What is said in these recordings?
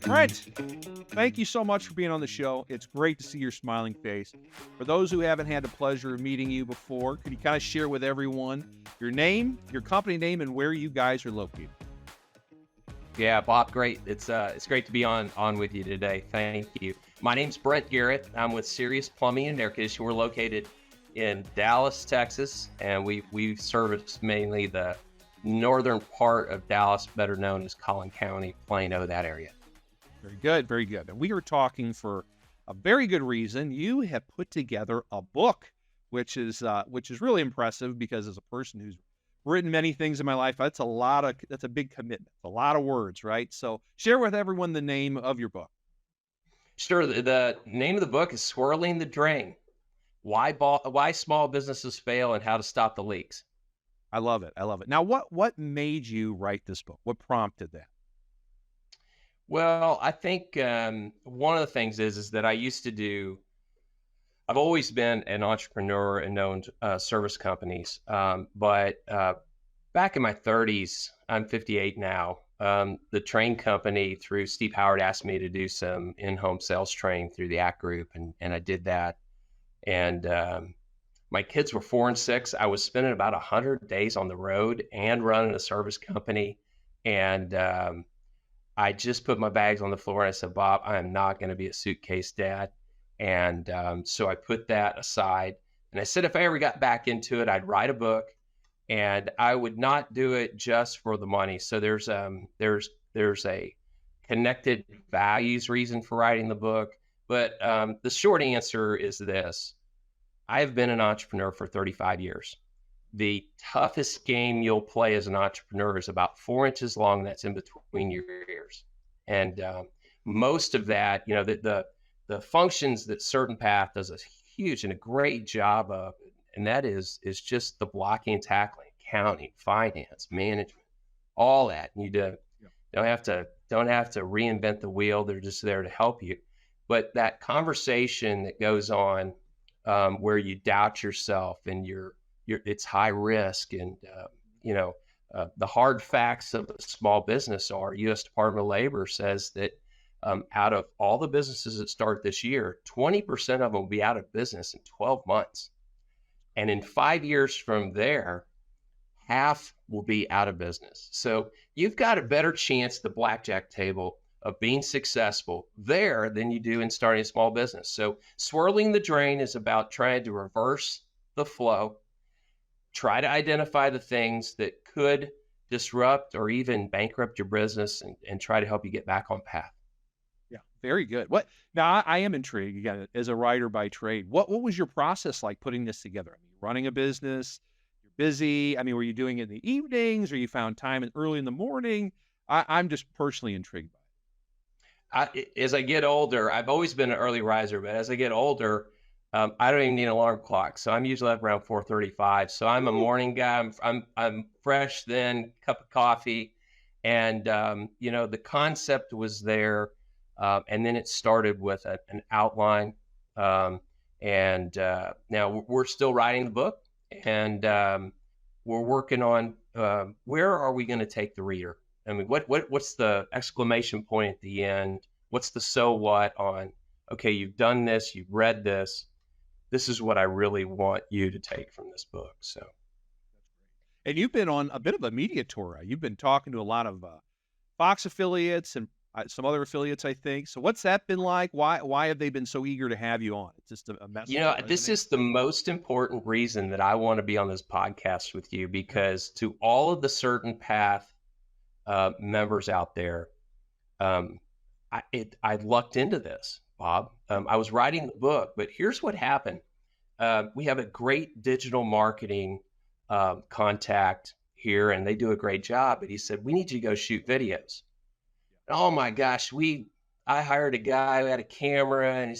Brent, thank you so much for being on the show. It's great to see your smiling face. For those who haven't had the pleasure of meeting you before, could you kind of share with everyone your name, your company name, and where you guys are located? Yeah, Bob, great. It's great to be on with you today. Thank you. My name's Brent Garrett. I'm with Sirius Plumbing and Air Conditioning. We're located in Dallas, Texas, and we service mainly the northern part of Dallas, better known as Collin County, Plano, that area. Very good, very good. And we are talking for a very good reason. You have put together a book, which is really impressive because as a person who's written many things in my life, that's a big commitment, a lot of words, right? So share with everyone the name of your book. Sure. The name of the book is Swirling the Drain: Why Small Businesses Fail and How to Stop the Leaks. I love it. I love it. Now, what made you write this book? What prompted that? Well, I think one of the things is that I've always been an entrepreneur and owned service companies. But back in my 30s, I'm 58 now. The train company through Steve Howard asked me to do some in-home sales training through the ACT group, and I did that. And my kids were 4 and 6. I was spending about 100 days on the road and running a service company. And I just put my bags on the floor and I said, Bob, I am not going to be a suitcase dad. And so I put that aside. And I said, if I ever got back into it, I'd write a book, and I would not do it just for the money. So there's a connected values reason for writing the book. But the short answer is this: I have been an entrepreneur for 35 years. The toughest game you'll play as an entrepreneur is about 4 inches long. That's in between your ears. And most of that, the functions that Certain Path does a huge and a great job of, and that is just the blocking and tackling, accounting, finance, management, all that. You don't have to reinvent the wheel. They're just there to help you. But that conversation that goes on where you doubt yourself and it's high risk, and the hard facts of a small business are U.S. Department of Labor says that out of all the businesses that start this year, 20% of them will be out of business in 12 months. And in 5 years from there, half will be out of business. So you've got a better chance at the blackjack table of being successful there than you do in starting a small business. So Swirling the Drain is about trying to reverse the flow, try to identify the things that could disrupt or even bankrupt your business, and try to help you get back on path. Yeah, very good. What now? I am intrigued again as a writer by trade. What was your process like putting this together? I mean, running a business, you're busy. I mean, were you doing it in the evenings, or you found time early in the morning? I'm just personally intrigued by it. As I get older, I've always been an early riser, but as I get older, I don't even need an alarm clock. So I'm usually up around 4:35. So I'm a morning guy. I'm fresh then, cup of coffee, and the concept was there. And then it started with an outline. And now we're still writing the book, and we're working on where are we going to take the reader? I mean, what's the exclamation point at the end? What's the so what on, okay, you've done this, you've read this. This is what I really want you to take from this book. So. And you've been on a bit of a media tour. You've been talking to a lot of Fox affiliates and some other affiliates, I think. So what's that been like? Why have they been so eager to have you on? It's just a message. This is the most important reason that I want to be on this podcast with you, because to all of the Certain Path members out there, I lucked into this, Bob. I was writing the book, but here's what happened. We have a great digital marketing contact here, and they do a great job. But he said, we need you to go shoot videos. Oh my gosh, I hired a guy who had a camera, and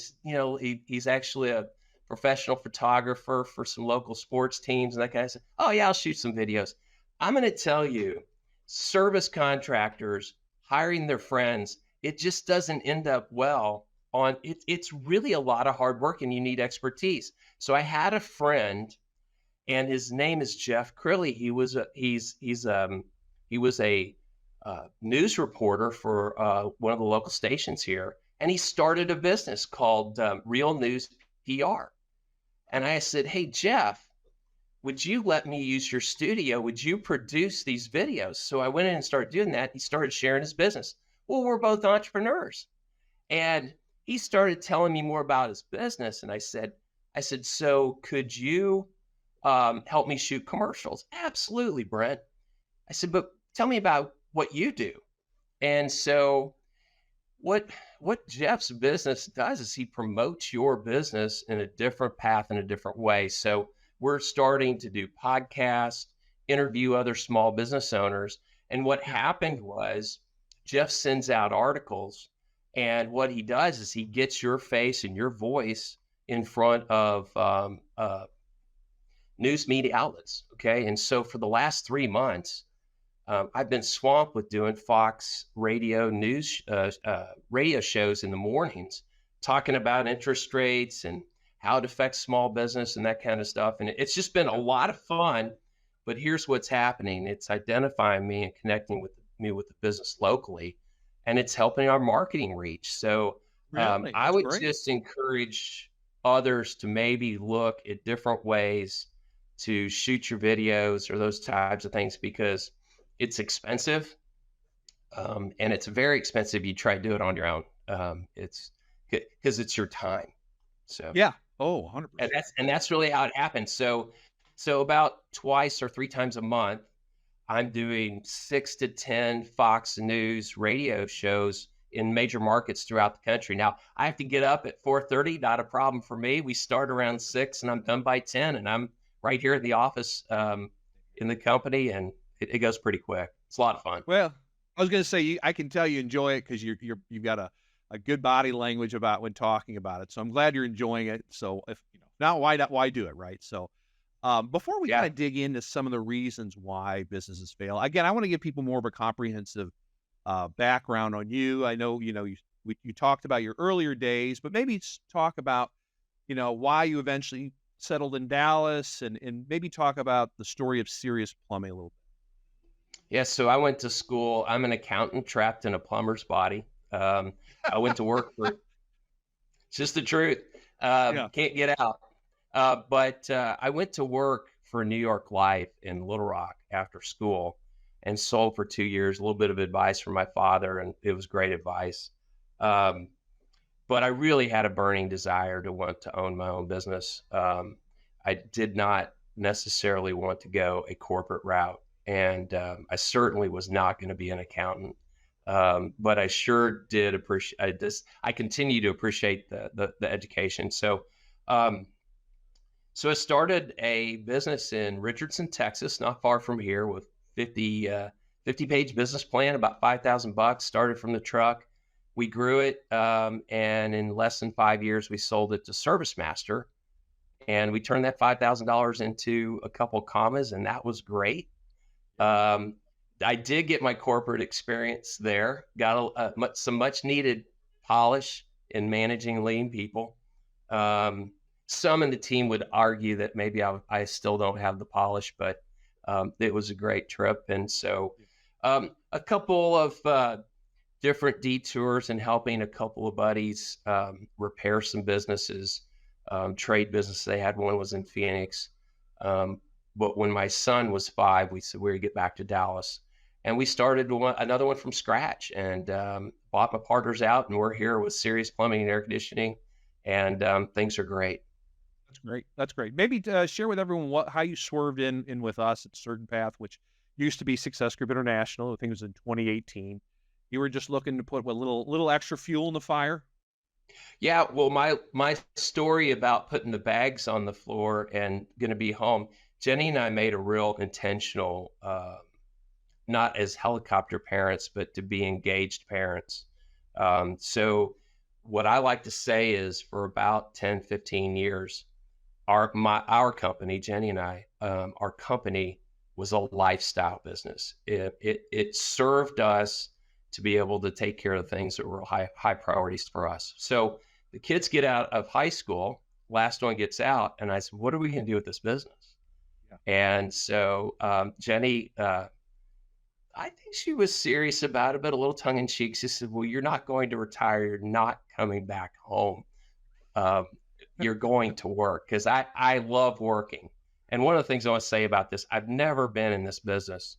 he's actually a professional photographer for some local sports teams. And that guy said, oh yeah, I'll shoot some videos. I'm going to tell you, service contractors hiring their friends, it just doesn't end up well on it. It's really a lot of hard work, and you need expertise. So I had a friend, and his name is Jeff Crilly. He's He was a news reporter for one of the local stations here, and he started a business called Real News PR. And I said, "Hey, Jeff, would you let me use your studio? Would you produce these videos?" So I went in and started doing that. He started sharing his business. Well, we're both entrepreneurs. And he started telling me more about his business. And I said, "So could you help me shoot commercials?" "Absolutely, Brent." I said, "But tell me about what you do." And so what Jeff's business does is he promotes your business in a different path, in a different way. So we're starting to do podcasts, interview other small business owners. And what Yeah. happened was Jeff sends out articles, and what he does is he gets your face and your voice in front of news media outlets. Okay. And so for the last 3 months, I've been swamped with doing Fox radio news, radio shows in the mornings, talking about interest rates and how it affects small business and that kind of stuff. And it's just been a Yeah. lot of fun. But here's what's happening: it's identifying me and connecting with me with the business locally, and it's helping our marketing reach. So Really? I That's would great. just encourage others to maybe look at different ways to shoot your videos or those types of things, because it's expensive, and it's very expensive. You try to do it on your own. It's because it's your time. So, Yeah. Oh, and 100%. that's really how it happens. So about twice or three times a month, I'm doing 6 to 10 Fox News radio shows in major markets throughout the country. Now I have to get up at 4:30. Not a problem for me. We start around 6, and I'm done by 10, and I'm right here at the office in the company, and it goes pretty quick. It's a lot of fun. Well, I was gonna say I can tell you enjoy it because you've got a good body language about when talking about it. So I'm glad you're enjoying it. So if not, why do it, right? So before we kind Yeah. of dig into some of the reasons why businesses fail, again, I want to give people more of a comprehensive background on you. I know you talked about your earlier days, but maybe talk about why you eventually settled in Dallas, and maybe talk about the story of Sirius Plumbing a little Yeah. So I went to school. I'm an accountant trapped in a plumber's body. I went to work for, it's just the truth. bit. Yeah. Can't get out. But I went to work for New York Life in Little Rock after school and sold for 2 years, a little bit of advice from my father, and it was great advice. Um, but I really had a burning desire to want to own my own business. I did not necessarily want to go a corporate route, and I certainly was not going to be an accountant. But I sure did appreciate. I continue to appreciate the education. Um, so I started a business in Richardson, Texas, not far from here, with 50 page business plan, about 5,000 bucks. Started from the truck. We grew it, and in less than 5 years, we sold it to Service Master, and we turned that $5,000 into a couple commas, and that was great. Um, I did get my corporate experience there. Got some much needed polish in managing lean people. Um, some in the team would argue that maybe I still don't have the polish, but it was a great trip. And so a couple of different detours and helping a couple of buddies repair some businesses, trade business they had. One was in Phoenix. But when my son was 5, we said we would get back to Dallas. And we started another one from scratch, and bought my partners out, and we're here with Sirius Plumbing and Air Conditioning, and things are great. That's great. That's great. Maybe share with everyone how you swerved in with us at Certain Path, which used to be Success Group International. I think it was in 2018. You were just looking to put what little extra fuel in the fire. Yeah, well, my story about putting the bags on the floor and going to be home, Jeni and I made a real intentional, not as helicopter parents, but to be engaged parents. So what I like to say is, for about 10, 15 years, our company, Jeni and I, our company was a lifestyle business. It served us to be able to take care of things that were high priorities for us. So the kids get out of high school, last one gets out, and I said, "What are we going to do with this business?" Yeah. And so Jeni I think she was serious about it, but a little tongue in cheek. She said, "Well, you're not going to retire. You're not coming back home. Um, you're going to work," because I love working. And one of the things I want to say about this, I've never been in this business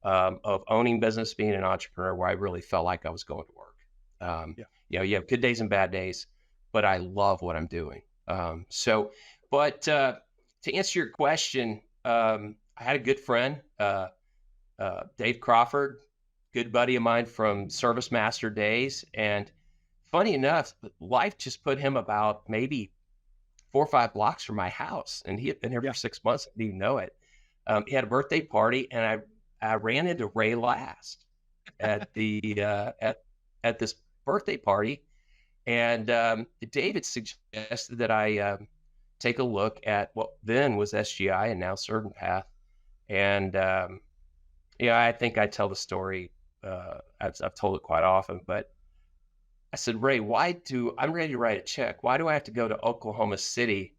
of owning business, being an entrepreneur, where I really felt like I was going to work. Um, Yeah. you have good days and bad days, but I love what I'm doing. But to answer your question, I had a good friend, Dave Crawford, good buddy of mine from Service Master days. And funny enough, life just put him about maybe 4 or 5 blocks from my house. And he had been here Yeah. for 6 months. I didn't even know it. He had a birthday party, and I ran into Ray last at the at this birthday party. And David suggested that I take a look at what then was SGI and now Certain Path. And I think I tell the story. I've told it quite often, but I said, Ray, I'm ready to write a check. Why do I have to go to Oklahoma City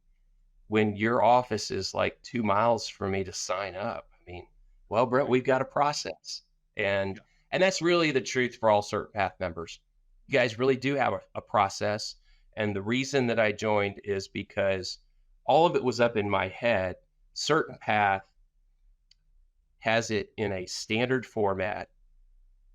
when your office is like 2 miles for me to sign up? I mean, well, Brent, Right. we've got a process. And Yeah. and that's really the truth for all Certain Path members. You guys really do have a process. And the reason that I joined is because all of it was up in my head. Certain Path has it in a standard format,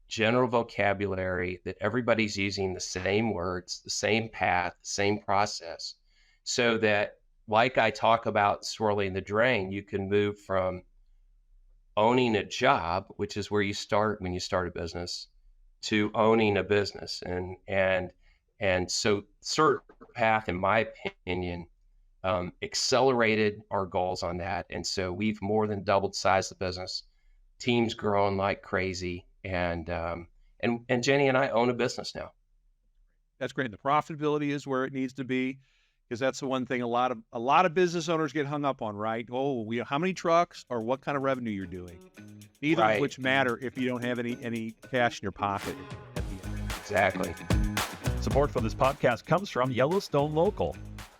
general vocabulary that everybody's using the same words, the same path, the same process, so that, like I talk about swirling the drain, you can move from owning a job, which is where you start when you start a business, to owning a business. And so Certain Path, in my opinion, accelerated our goals on that. And so we've more than doubled the size of the business. Team's growing like crazy. And Jeni and I own a business now. That's great. The profitability is where it needs to be, because that's the one thing a lot of business owners get hung up on, right? Oh, how many trucks or what kind of revenue you're doing. Neither of Right. which matter if you don't have any cash in your pocket at the end. Exactly. Support for this podcast comes from Yellowstone Local.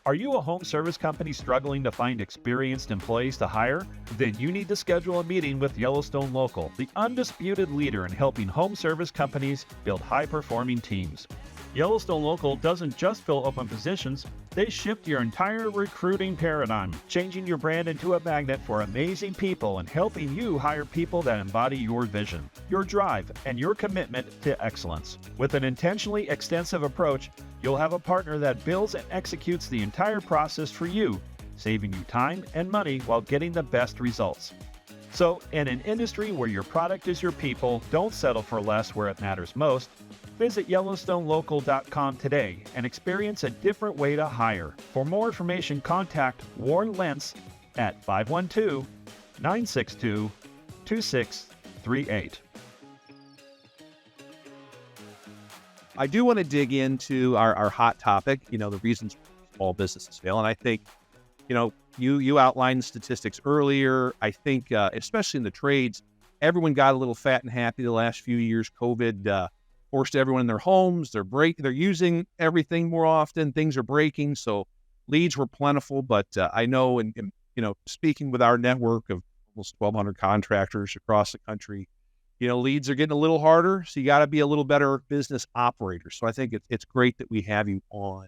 Are you a home service company struggling to find experienced employees to hire? Then you need to schedule a meeting with Yellowstone Local, the undisputed leader in helping home service companies build high-performing teams. Yellowstone Local doesn't just fill open positions, they shift your entire recruiting paradigm, changing your brand into a magnet for amazing people and helping you hire people that embody your vision, your drive, and your commitment to excellence. With an intentionally extensive approach, you'll have a partner that builds and executes the entire process for you, saving you time and money while getting the best results. So, in an industry where your product is your people, don't settle for less where it matters most. Visit YellowstoneLocal.com today and experience a different way to hire. For more information, contact Warren Lentz at 512-962-2638. I do want to dig into our hot topic, the reasons small businesses fail. And I think, you outlined statistics earlier. I think, especially in the trades, everyone got a little fat and happy the last few years. COVID forced everyone in their homes. They're using everything more often. Things are breaking. So leads were plentiful. But I know, speaking with our network of almost 1,200 contractors across the country, leads are getting a little harder. So you got to be a little better business operator. So I think it's great that we have you on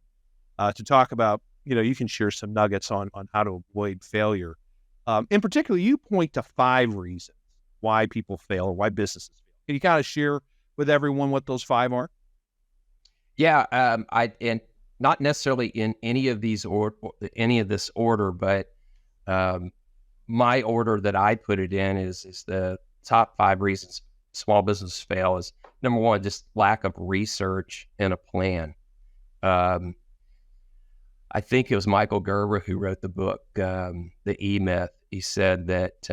to talk about, you can share some nuggets on how to avoid failure. In particular, you point to 5 reasons why people fail or why businesses fail. Can you kind of share with everyone what those 5 are? Yeah. And not necessarily in any of this order, but my order that I put it in is the top 5 reasons small businesses fail is, number 1, just lack of research and a plan. I think it was Michael Gerber who wrote the book, The E-Myth. He said that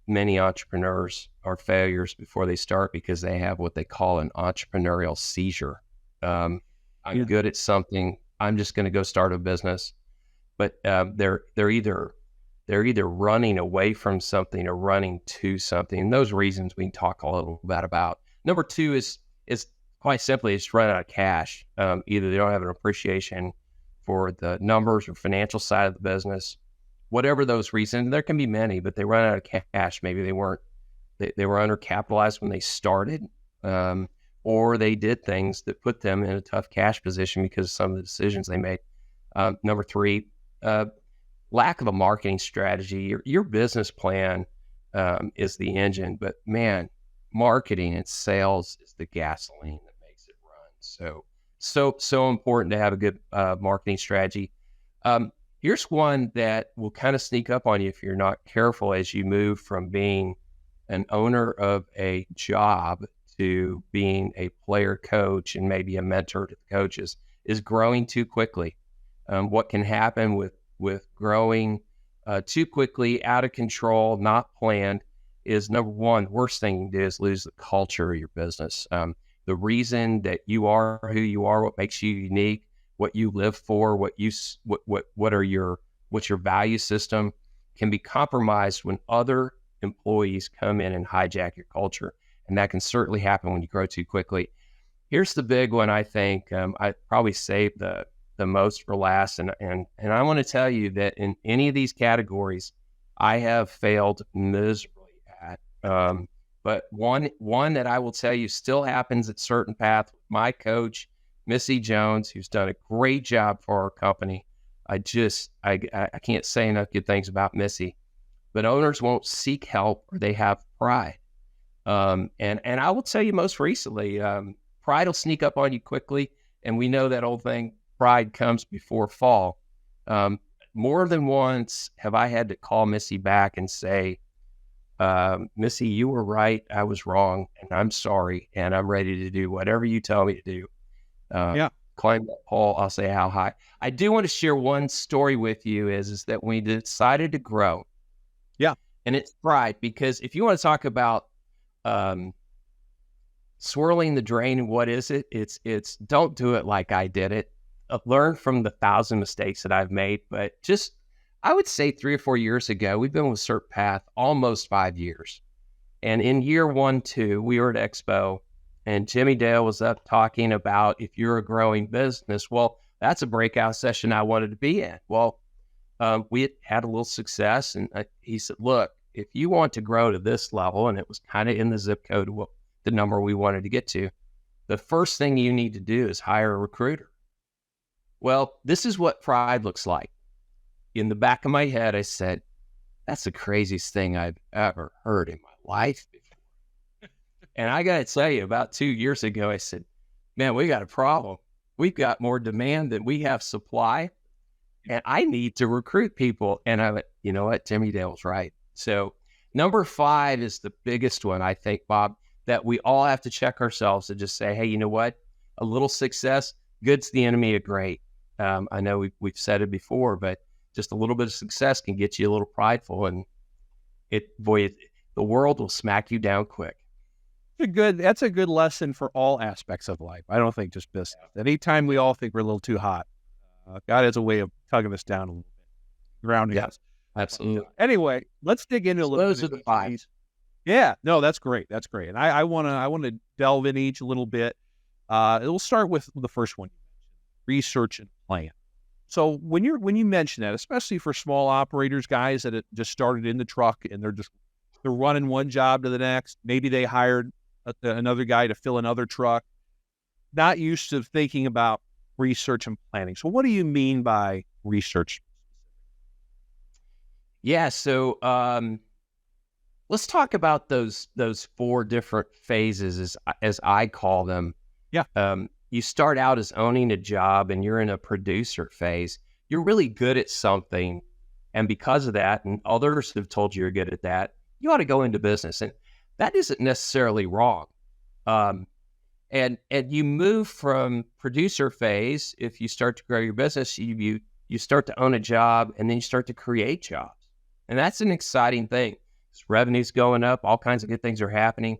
many entrepreneurs are failures before they start because they have what they call an entrepreneurial seizure. I'm good at something. I'm just going to go start a business. But they're either running away from something or running to something. And those reasons we can talk a little bit about. Number 2 is quite simply it's run out of cash. Either they don't have an appreciation for the numbers or financial side of the business, whatever those reasons. There can be many, but they run out of cash. Maybe they weren't They were undercapitalized when they started, or they did things that put them in a tough cash position because of some of the decisions they made. Number three, lack of a marketing strategy. Your business plan is the engine, but man, marketing and sales is the gasoline that makes it run. So important to have a good marketing strategy. Here's one that will kind of sneak up on you if you're not careful as you move from being an owner of a job to being a player coach and maybe a mentor to the coaches, is growing too quickly. What can happen with growing too quickly, out of control, not planned, is number one, worst thing you can do is lose the culture of your business. The reason that you are who you are, what makes you unique, what you live for, what's your value system, can be compromised when other employees come in and hijack your culture. And that can certainly happen when you grow too quickly. Here's the big one. I think I probably saved the most for last. And I want to tell you that in any of these categories, I have failed miserably at. But one that I will tell you still happens at Certain Path. My coach, Missy Jones, who's done a great job for our company. I can't say enough good things about Missy. But owners won't seek help, or they have pride. And I will tell you most recently, pride will sneak up on you quickly. And we know that old thing, pride comes before fall. More than once have I had to call Missy back and say, Missy, you were right. I was wrong. And I'm sorry. And I'm ready to do whatever you tell me to do. Climb that pole. I'll say how high. I do want to share one story with you is that we decided to grow. Yeah. And it's pride, because if you want to talk about swirling the drain, and what is it? It's don't do it like I did it. Learn from the 1,000 mistakes that I've made. But just, I would say 3 or 4 years ago, we've been with Certain Path almost 5 years. And in year 1, 2, we were at Expo, and Jimmy Dale was up talking about if you're a growing business, well, that's a breakout session I wanted to be in. Well, we had a little success, and he said, look, if you want to grow to this level, and it was kind of in the zip code of the number we wanted to get to, the first thing you need to do is hire a recruiter. Well, this is what pride looks like. In the back of my head, I said, that's the craziest thing I've ever heard in my life before. And I got to tell you, about 2 years ago, I said, man, we got a problem. We've got more demand than we have supply, and I need to recruit people. And I went, you know what? Jimmy Dale's right. So number 5 is the biggest one, I think, Bob, that we all have to check ourselves and just say, hey, you know what? A little success, good's the enemy of great. I know we've said it before, but just a little bit of success can get you a little prideful, and the world will smack you down quick. That's a good lesson for all aspects of life. I don't think just business. Anytime we all think we're a little too hot, God has a way of tugging us down a little bit, grounding us. Absolutely. Anyway, let's dig into a little Those bit. are the 5. Yeah, no, that's great. That's great. And I want to delve into each a little bit. We'll start with the first one, research and plan. So when you mention that, especially for small operators, guys that just started in the truck and they're running one job to the next, maybe they hired another guy to fill another truck, not used to thinking about research and planning. So what do you mean by research? Yeah, so let's talk about those 4 different phases, as I call them. Yeah. You start out as owning a job, and you're in a producer phase. You're really good at something, and because of that, and others have told you you're good at that, you ought to go into business, and that isn't necessarily wrong. And you move from producer phase. If you start to grow your business, you start to own a job, and then you start to create jobs, and that's an exciting thing. Revenue's going up, all kinds of good things are happening.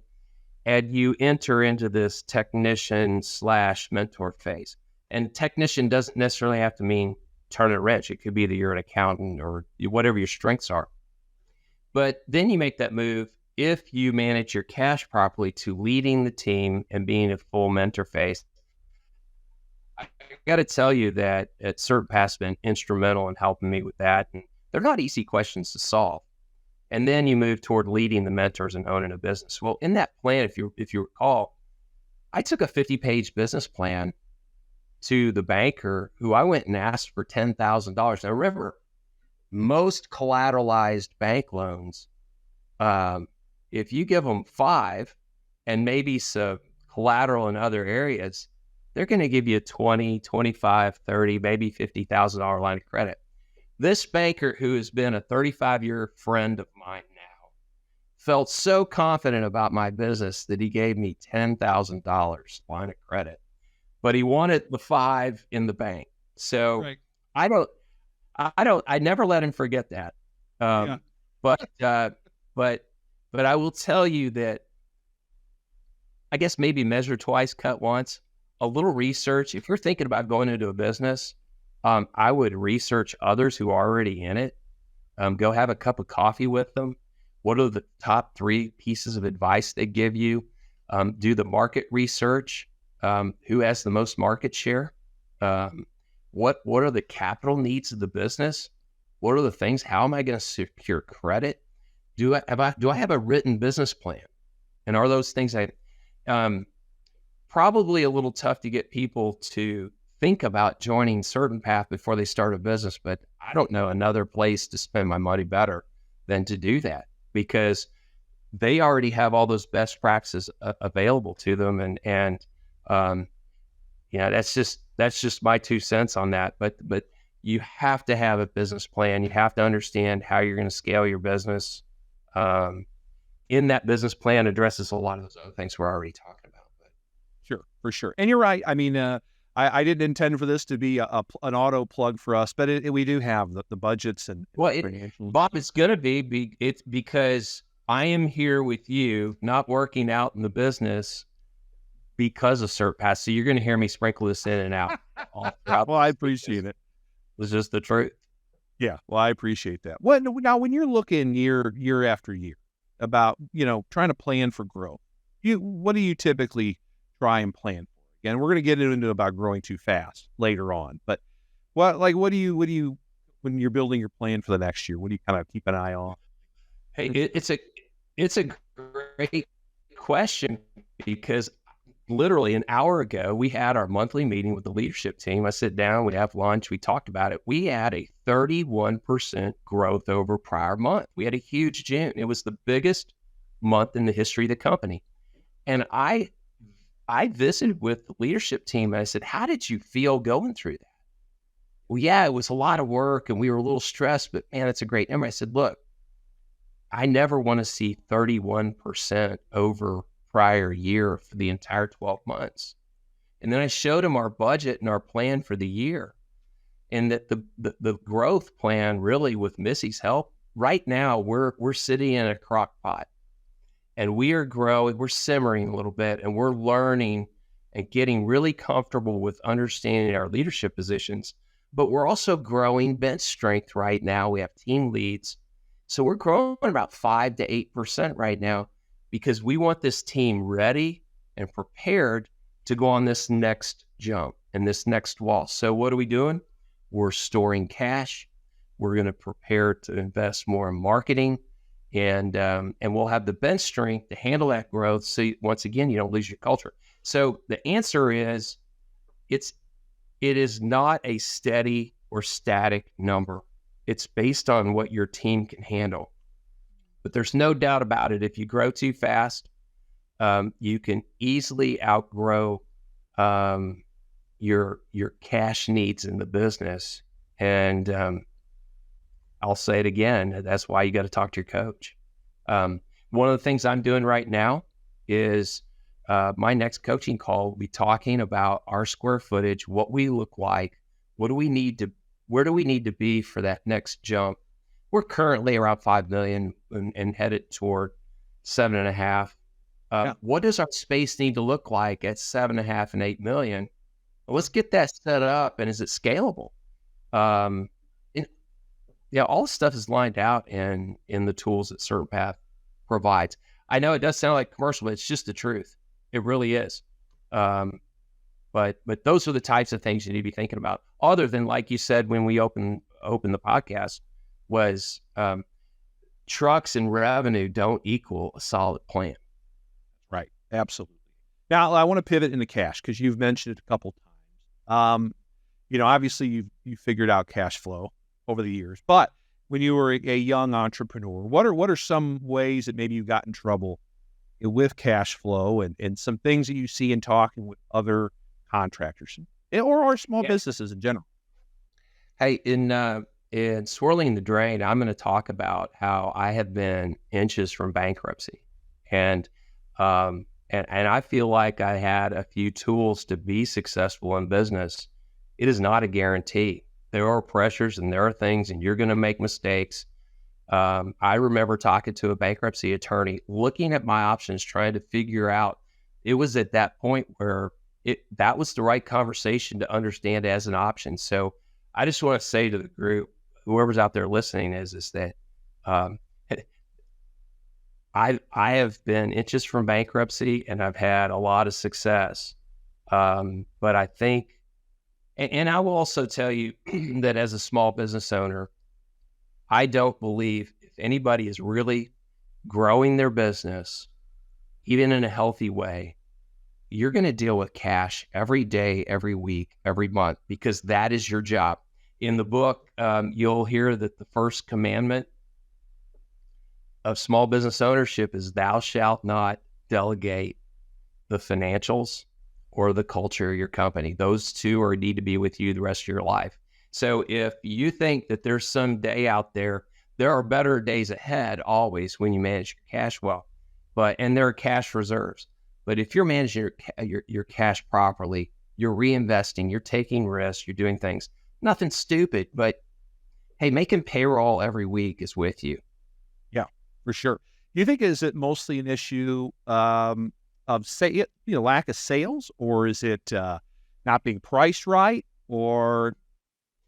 And you enter into this technician/mentor phase. And technician doesn't necessarily have to mean turn a wrench. It could be that you're an accountant or whatever your strengths are. But then you make that move, if you manage your cash properly, to leading the team and being a full mentor phase. I got to tell you that Certain Path's been instrumental in helping me with that. And they're not easy questions to solve. And then you move toward leading the mentors and owning a business. Well, in that plan, if you recall, I took a 50-page business plan to the banker who I went and asked for $10,000. Now remember, most collateralized bank loans, if you give them 5 and maybe some collateral in other areas, they're going to give you a 20, 25, 30, maybe $50,000 line of credit. This banker, who has been a 35-year friend of mine now, felt so confident about my business that he gave me $10,000 line of credit, but he wanted the 5 in the bank. So Right. I never let him forget that. But I will tell you that I guess maybe measure twice, cut once. A little research. If you're thinking about going into a business, I would research others who are already in it. Go have a cup of coffee with them. What are the top 3 pieces of advice they give you? Do the market research. Who has the most market share? What are the capital needs of the business? What are the things? How am I going to secure credit? Do I have a written business plan? And are those things probably a little tough to get people to think about joining Certain Path before they start a business, but I don't know another place to spend my money better than to do that, because they already have all those best practices available to them. And that's just my 2 cents on that. But you have to have a business plan. You have to understand how you're going to scale your business. In that business plan addresses a lot of those other things we're already talking about. But. Sure, for sure. And you're right. I mean, I didn't intend for this to be an auto plug for us, but we do have the budgets and Bob, it's going to be it's because I am here with you, not working out in the business because of Certain Path. So you're going to hear me sprinkle this in and out. Well, I appreciate it. It's just the truth. Yeah, well, I appreciate that. Now, when you're looking year after year about trying to plan for growth, what do you typically try and plan for? Again, we're going to get into about growing too fast later on, but what do you when you're building your plan for the next year? What do you kind of keep an eye on? Hey, it's a great question, because literally an hour ago, we had our monthly meeting with the leadership team. I sit down, we have lunch, we talked about it. We had a 31% growth over prior month. We had a huge June. It was the biggest month in the history of the company. And I visited with the leadership team and I said, how did you feel going through that? Well, yeah, it was a lot of work and we were a little stressed, but man, it's a great number. I said, look, I never want to see 31% over prior year for the entire 12 months. And then I showed him our budget and our plan for the year, and that the growth plan, really with Missy's help, right now we're sitting in a crock pot and we are growing, we're simmering a little bit, and we're learning and getting really comfortable with understanding our leadership positions, but we're also growing bench strength right now. We have team leads. So we're growing about 5 to 8% right now, because we want this team ready and prepared to go on this next jump and this next wall. So what are we doing? We're storing cash. We're going to prepare to invest more in marketing, and we'll have the bench strength to handle that growth. So once again, you don't lose your culture. So the answer is, it is not a steady or static number. It's based on what your team can handle. But there's no doubt about it. If you grow too fast, you can easily outgrow your cash needs in the business. And I'll say it again, that's why you got to talk to your coach. One of the things I'm doing right now is my next coaching call will be talking about our square footage, what we look like, where do we need to be for that next jump. We're currently around 5 million and headed toward 7.5. What does our space need to look like at 7.5 and 8 million? Well, let's get that set up, and is it scalable? All this stuff is lined out in the tools that Certain Path provides. I know it does sound like commercial, but it's just the truth. It really is. But those are the types of things you need to be thinking about. Other than, like you said, when we opened the podcast, was trucks and revenue don't equal a solid plan. Right. Absolutely. Now, I want to pivot into cash because you've mentioned it a couple times. Obviously you figured out cash flow over the years, but when you were a young entrepreneur, what are some ways that maybe you got in trouble with cash flow and some things that you see in talking with other contractors or small businesses in general? Hey, in Swirling the Drain, I'm going to talk about how I have been inches from bankruptcy, and I feel like I had a few tools to be successful in business. It is not a guarantee. There are pressures and there are things, and you're going to make mistakes. I remember talking to a bankruptcy attorney, looking at my options, trying to figure out. It was at that point where that was the right conversation to understand as an option. So I just want to say to the group, whoever's out there listening, is that I have been inches from bankruptcy and I've had a lot of success. But I think, and I will also tell you that as a small business owner, I don't believe if anybody is really growing their business, even in a healthy way, you're going to deal with cash every day, every week, every month, because that is your job. In the book, you'll hear that the first commandment of small business ownership is thou shalt not delegate the financials or the culture of your company. Those two need to be with you the rest of your life. So if you think that there's some day out there, there are better days ahead always when you manage your cash well, and there are cash reserves. But if you're managing your cash properly, you're reinvesting, you're taking risks, you're doing things, nothing stupid, but hey, making payroll every week is with you. Yeah, for sure. Do you think is it mostly an issue of lack of sales, or is it not being priced right, or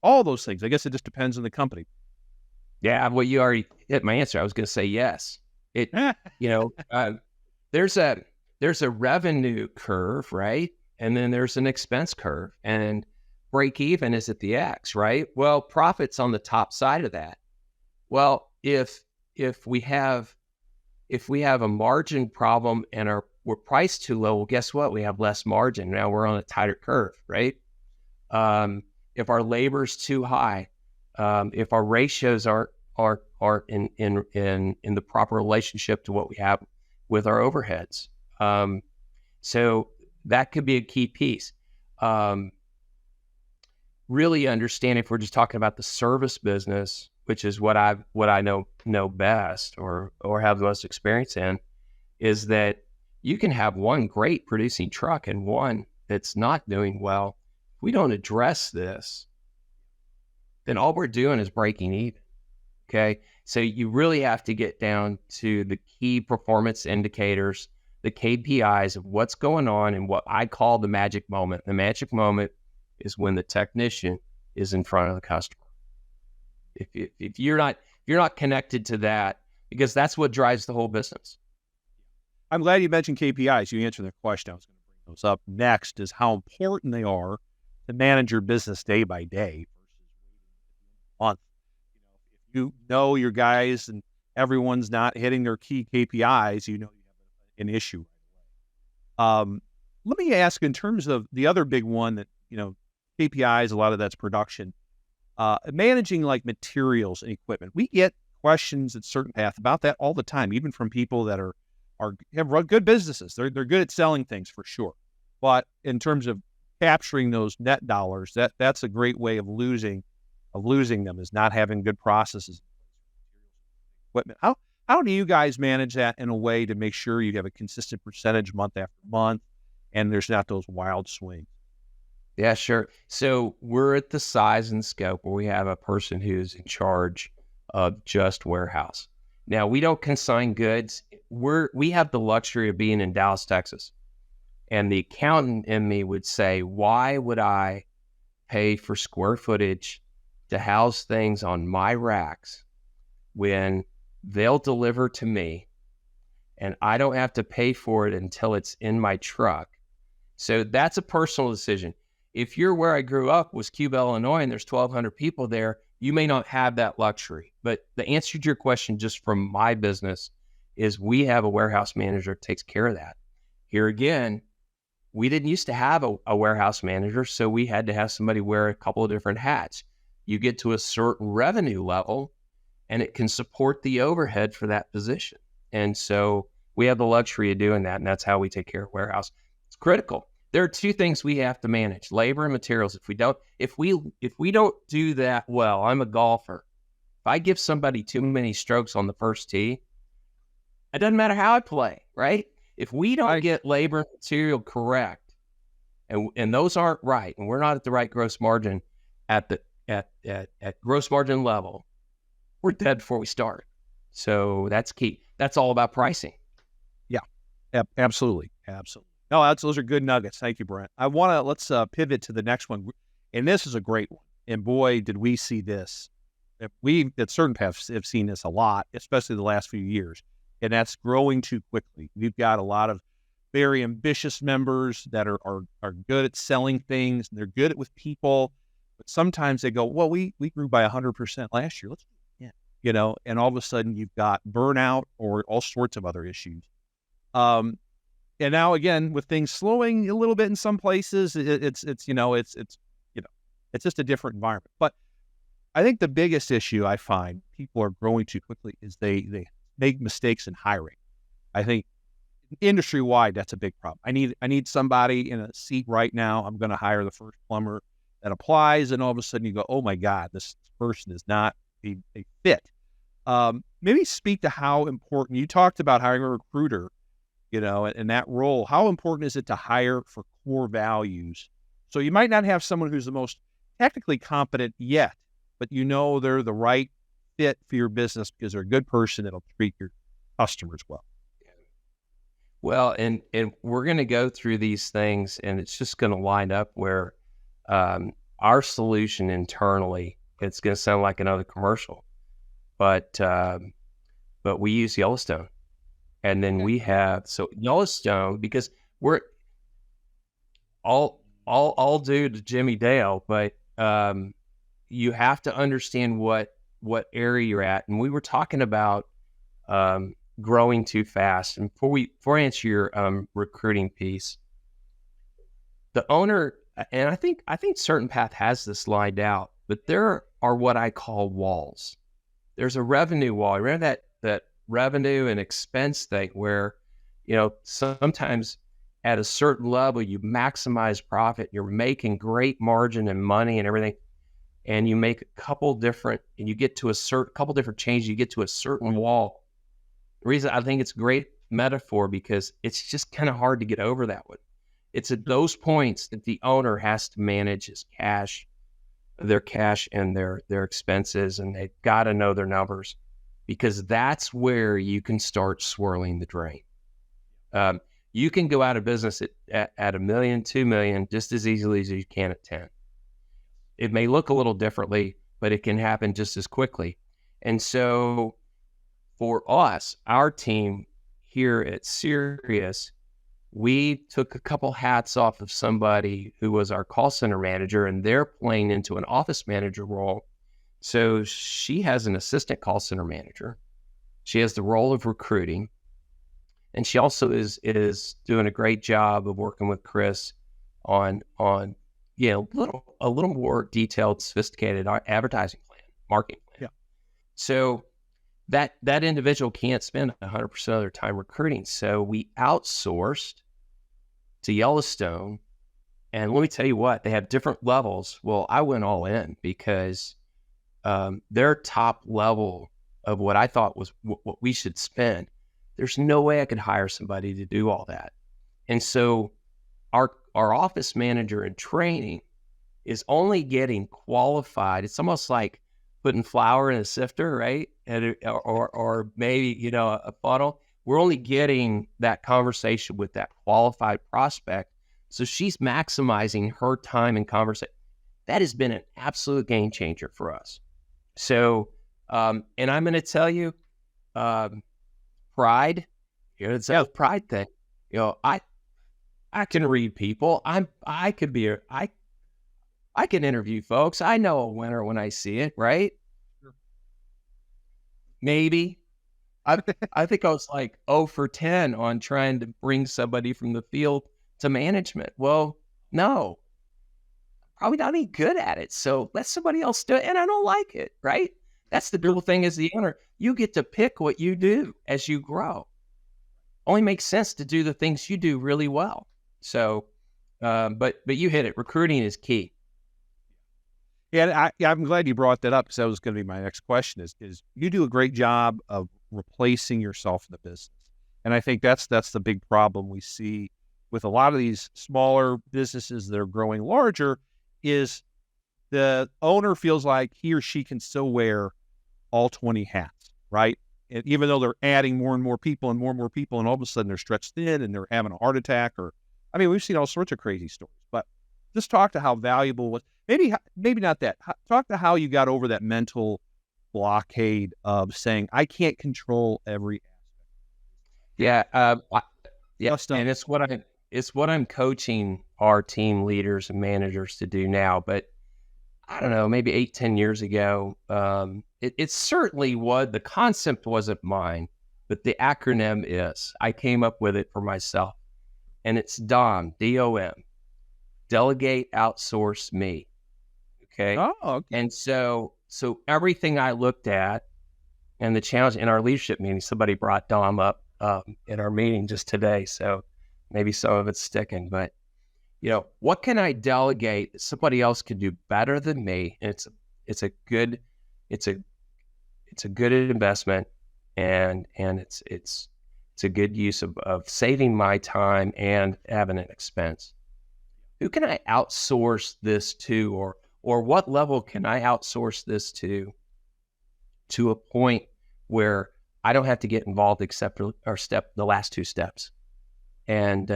all those things? I guess it just depends on the company. Yeah, well, you already hit my answer. I was going to say yes. There's a revenue curve, right? And then there's an expense curve, and break even is at the X, right? Well, profit's on the top side of that. Well, if we have a margin problem and we're priced too low, well, guess what? We have less margin. Now we're on a tighter curve, right? If our labor's too high, if our ratios aren't in the proper relationship to what we have with our overheads, so that could be a key piece. Really understand, if we're just talking about the service business, which is what I know best or have the most experience in, is that you can have one great producing truck and one that's not doing well. If we don't address this, then all we're doing is breaking even. Okay. So you really have to get down to the key performance indicators, the KPIs of what's going on and what I call the magic moment. The magic moment is when the technician is in front of the customer. If you're not connected to that, because that's what drives the whole business. I'm glad you mentioned KPIs. You answered the question. I was going to bring those up next, is how important they are to manage your business day by day versus month. If you know your guys and everyone's not hitting their key KPIs, you know you have an issue. Let me ask, in terms of the other big one that, KPIs, a lot of that's production, managing like materials and equipment. We get questions at Certain Path about that all the time, even from people that have run good businesses. They're good at selling things for sure. But in terms of capturing those net dollars, that's a great way of losing them, is not having good processes. Equipment. How do you guys manage that in a way to make sure you have a consistent percentage month after month and there's not those wild swings? Yeah, sure. So we're at the size and scope where we have a person who's in charge of just warehouse. Now, we don't consign goods. We have the luxury of being in Dallas, Texas. And the accountant in me would say, why would I pay for square footage to house things on my racks when they'll deliver to me and I don't have to pay for it until it's in my truck? So that's a personal decision. If you're where I grew up was Cuba, Illinois, and there's 1,200 people there, you may not have that luxury. But the answer to your question, just from my business, is we have a warehouse manager that takes care of that. Here again, we didn't used to have a warehouse manager, so we had to have somebody wear a couple of different hats. You get to a certain revenue level, and it can support the overhead for that position. And so we have the luxury of doing that, and that's how we take care of warehouse. It's critical. There are two things we have to manage: labor and materials. If we don't do that well, I'm a golfer. If I give somebody too many strokes on the first tee, it doesn't matter how I play, right? If we don't get labor and material correct, and those aren't right, and we're not at the right gross margin at gross margin level, we're dead before we start. So that's key. That's all about pricing. Yeah, absolutely. No, those are good nuggets. Thank you, Brent. Let's pivot to the next one. And this is a great one. And boy, did we see this. We at certain paths have seen this a lot, especially the last few years. And that's growing too quickly. We've got a lot of very ambitious members that are good at selling things, and they're good at with people. But sometimes they go, well, we grew by 100% last year. Let's do it again. And all of a sudden you've got burnout or all sorts of other issues. And now again, with things slowing a little bit in some places, it's just a different environment. But I think the biggest issue I find people are growing too quickly is they make mistakes in hiring. I think industry-wide, that's a big problem. I need somebody in a seat right now. I'm going to hire the first plumber that applies, and all of a sudden you go, oh my God, this person is not a fit. Maybe speak to how important, you talked about hiring a recruiter, in that role. How important is it to hire for core values? So you might not have someone who's the most technically competent yet, but they're the right fit for your business because they're a good person that'll treat your customers well. Well, and we're going to go through these things, and it's just going to line up where our solution internally, it's going to sound like another commercial, but we use Yellowstone. And then we have, so Yellowstone, because we're all due to Jimmy Dale, but you have to understand what area you're at. And we were talking about growing too fast. And before I answer your recruiting piece, the owner, and I think Certain Path has this lined out, but there are what I call walls. There's a revenue wall. Remember that revenue and expense thing where, sometimes at a certain level, you maximize profit, you're making great margin and money and everything. And you make a couple different, and you get to couple different changes, you get to a certain wall. The reason I think it's a great metaphor because it's just kind of hard to get over that one. It's at those points that the owner has to manage his cash, their cash and their expenses, and they've got to know their numbers, because that's where you can start swirling the drain. You can go out of business at $1 million, $2 million, just as easily as you can at 10. It may look a little differently, but it can happen just as quickly. And so for us, our team here at Sirius, we took a couple hats off of somebody who was our call center manager, and they're playing into an office manager role. So she has an assistant call center manager. She has the role of recruiting. And she also is doing a great job of working with Chris on a little more detailed, sophisticated advertising plan, marketing plan. Yeah. So that individual can't spend 100% of their time recruiting. So we outsourced to Yellowstone. And let me tell you what, they have different levels. Well, I went all in because their top level of what I thought was what we should spend, there's no way I could hire somebody to do all that. And so our office manager in training is only getting qualified. It's almost like putting flour in a sifter, right? Or maybe, a funnel. We're only getting that conversation with that qualified prospect. So she's maximizing her time in conversation. That has been an absolute game changer for us. So, and I'm going to tell you, pride, it's a pride thing. I can read people. I I can interview folks. I know a winner when I see it, right? Sure. Maybe. I think I was like 0 for 10 on trying to bring somebody from the field to management. Well, no, probably not any good at it. So let somebody else do it. And I don't like it, right? That's the cool thing as the owner. You get to pick what you do as you grow. Only makes sense to do the things you do really well. So, but you hit it. Recruiting is key. Yeah, I'm glad you brought that up because that was going to be my next question is you do a great job of replacing yourself in the business. And I think that's the big problem we see with a lot of these smaller businesses that are growing larger is the owner feels like he or she can still wear all 20 hats, right? And even though they're adding more and more people and all of a sudden they're stretched thin and they're having a heart attack we've seen all sorts of crazy stories, but just talk to how valuable was maybe not that. Talk to how you got over that mental blockade of saying, I can't control every aspect. Yeah. And it's what I'm coaching our team leaders and managers to do now. But I don't know, maybe 8-10 years ago, it certainly was, the concept wasn't mine, but the acronym is. I came up with it for myself. And it's DOM, D-O-M, delegate, outsource, me. Okay. Oh, okay. And so everything I looked at and the challenge in our leadership meeting, somebody brought DOM up in our meeting just today. So maybe some of it's sticking, but what can I delegate that somebody else could do better than me? And it's a good investment and it's a good use of saving my time and having an expense. Who can I outsource this to, or what level can I outsource this to a point where I don't have to get involved except the last 2 steps? And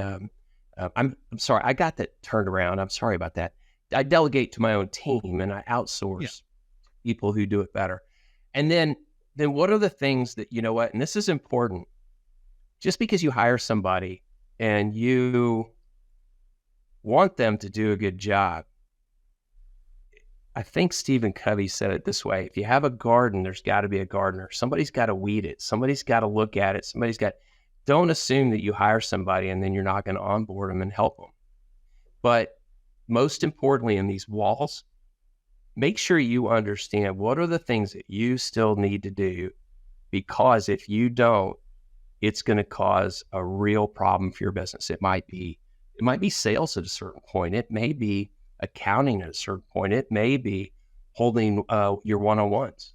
I'm sorry, I got that turned around. I'm sorry about that. I delegate to my own team and I outsource people who do it better. And then what are the things that, and this is important, just because you hire somebody and you want them to do a good job, I think Stephen Covey said it this way: if you have a garden, there's got to be a gardener. Somebody's got to weed it. Somebody's got to look at it. Don't assume that you hire somebody and then you're not going to onboard them and help them. But most importantly, in these walls, make sure you understand what are the things that you still need to do, because if you don't, it's going to cause a real problem for your business. It might be sales at a certain point. It may be accounting at a certain point. It may be holding your one-on-ones.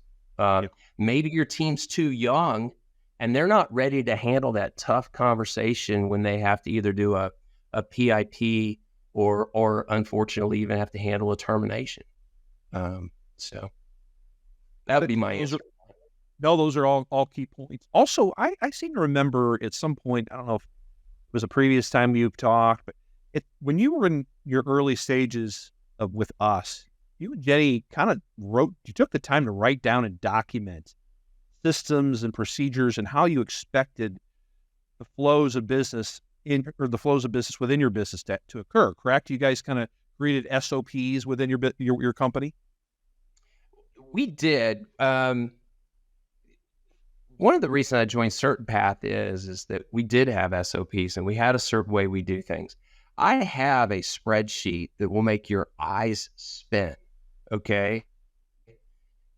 Maybe your team's too young and they're not ready to handle that tough conversation when they have to either do a PIP or unfortunately even have to handle a termination. So that would be my answer. No, those are all key points. Also, I seem to remember at some point, I don't know if it was a previous time you've talked, but when you were in your early stages with us, you and Jeni you took the time to write down and document systems and procedures and how you expected the flows of business within your business to occur, correct? You guys kind of created SOPs within your company? We did. One of the reasons I joined Certain Path is that we did have SOPs and we had a certain way we do things. I have a spreadsheet that will make your eyes spin, okay?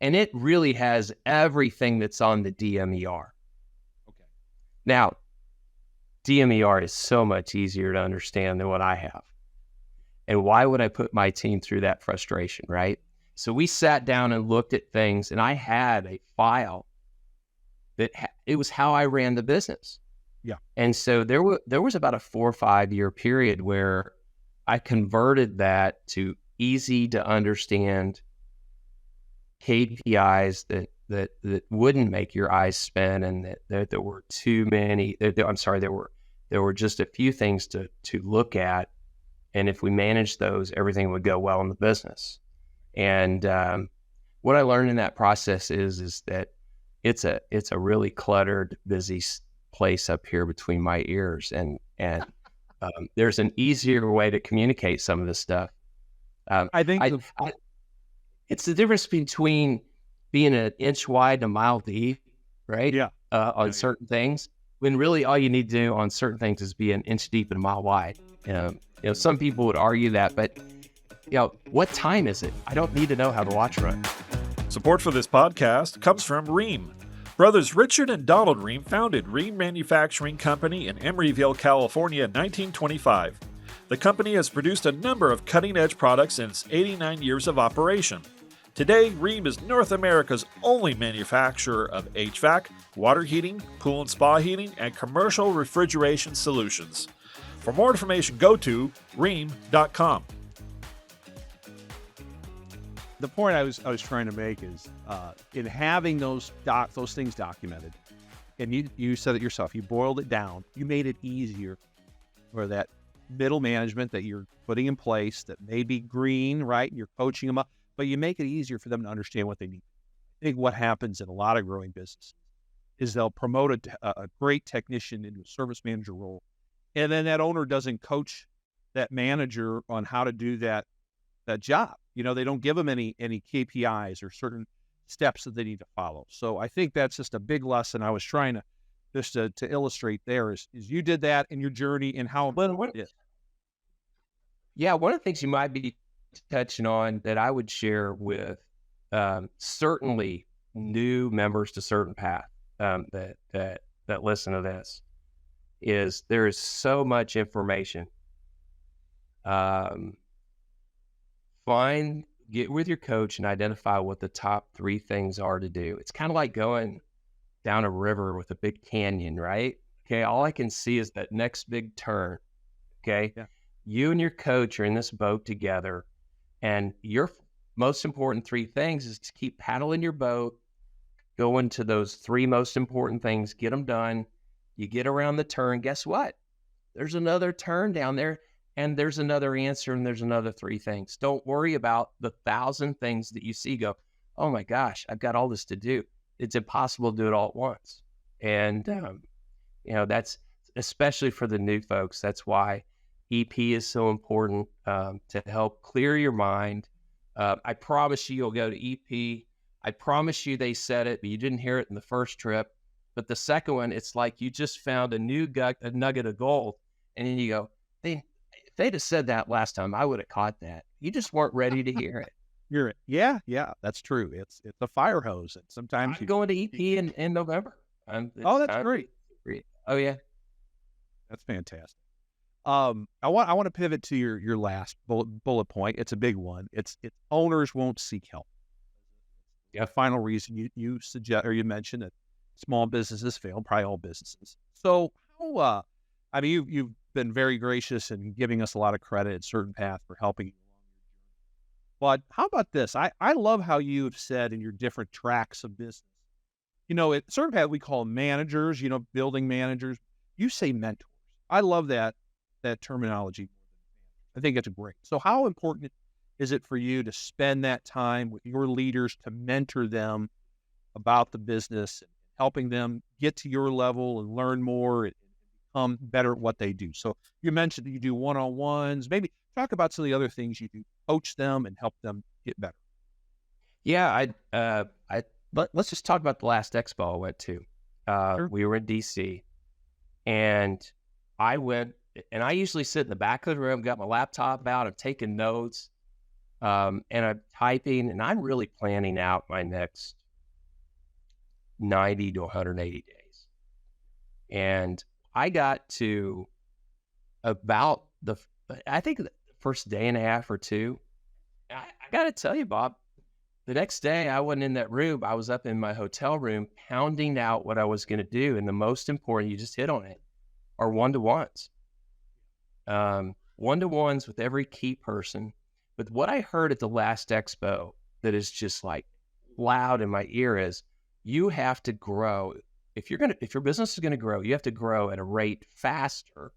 And it really has everything that's on the DMER. Okay. Now, DMER is so much easier to understand than what I have. And why would I put my team through that frustration, right? So we sat down and looked at things, and I had a file that it was how I ran the business. Yeah. And so there was about a 4 or 5 year period where I converted that to easy to understand KPIs that wouldn't make your eyes spin, and that there were too many. There were just a few things to look at, and if we managed those, everything would go well in the business. And what I learned in that process is that it's a really cluttered, busy place up here between my ears, and there's an easier way to communicate some of this stuff. I think It's the difference between being an inch wide and a mile deep, right? yeah. On certain things, when really all you need to do on certain things is be an inch deep and a mile wide. Some people would argue that, but what time is it? I don't need to know how the watch runs. Support for this podcast comes from Rheem. Brothers Richard and Donald Rheem founded Rheem Manufacturing Company in Emeryville, California in 1925. The company has produced a number of cutting-edge products in its 89 years of operation. Today, Rheem is North America's only manufacturer of HVAC, water heating, pool and spa heating, and commercial refrigeration solutions. For more information, go to rheem.com. The point I was trying to make is in having those things documented, and you said it yourself, you boiled it down, you made it easier for that middle management that you're putting in place that may be green, right? And you're coaching them up, but you make it easier for them to understand what they need. I think what happens in a lot of growing businesses is they'll promote a great technician into a service manager role, and then that owner doesn't coach that manager on how to do that job. They don't give them any KPIs or certain steps that they need to follow. So I think that's just a big lesson I was trying to just to illustrate there is you did that in your journey and how important it is. Yeah, one of the things you might be touching on that I would share with certainly new members to Certain Path that listen to this is there is so much information. Get with your coach and identify what the top 3 things are to do. It's kind of like going down a river with a big canyon, right? Okay, all I can see is that next big turn. Okay, yeah. You and your coach are in this boat together, and your most important 3 things is to keep paddling your boat, go into those 3 most important things, get them done. You get around the turn, guess what? There's another turn down there. And there's another answer, and there's another 3 things. Don't worry about the 1,000 things that you see. Go, oh my gosh, I've got all this to do. It's impossible to do it all at once. And, that's especially for the new folks. That's why EP is so important to help clear your mind. I promise you'll go to EP. I promise you they said it, but you didn't hear it in the first trip. But the second one, it's like you just found a nugget of gold. And then you go, if they'd have said that last time, I would have caught that. You just weren't ready to hear it. Yeah, that's true. It's a fire hose, and sometimes I'm going to EP in November. That's great. Oh yeah, that's fantastic. I want to pivot to your last bullet point. It's a big one. It's owners won't seek help. Yeah. The final reason you suggest or you mentioned that small businesses fail, probably all businesses. So how? You've been very gracious in giving us a lot of credit at Certain Path for helping you along your journey. But how about this? I love how you have said in your different tracks of business. At Certain Path we call them managers. Building managers. You say mentors. I love that terminology. I think it's great. So how important is it for you to spend that time with your leaders to mentor them about the business and helping them get to your level and learn more and become better at what they do? So you mentioned that you do one-on-ones. Maybe talk about some of the other things you do, coach them and help them get better. Yeah, let's just talk about the last expo I went to. Sure. We were in DC, and I went, and I usually sit in the back of the room, got my laptop out, I'm taking notes, and I'm typing, and I'm really planning out my next 90 to 180 days. And I got to about I think the first day and a half or 2. I got to tell you, Bob, the next day I wasn't in that room. I was up in my hotel room pounding out what I was going to do. And the most important, you just hit on it, are one-to-ones. One-to-ones with every key person. But what I heard at the last expo that is just like loud in my ear is you have to grow. If your business is going to grow, you have to grow at a rate faster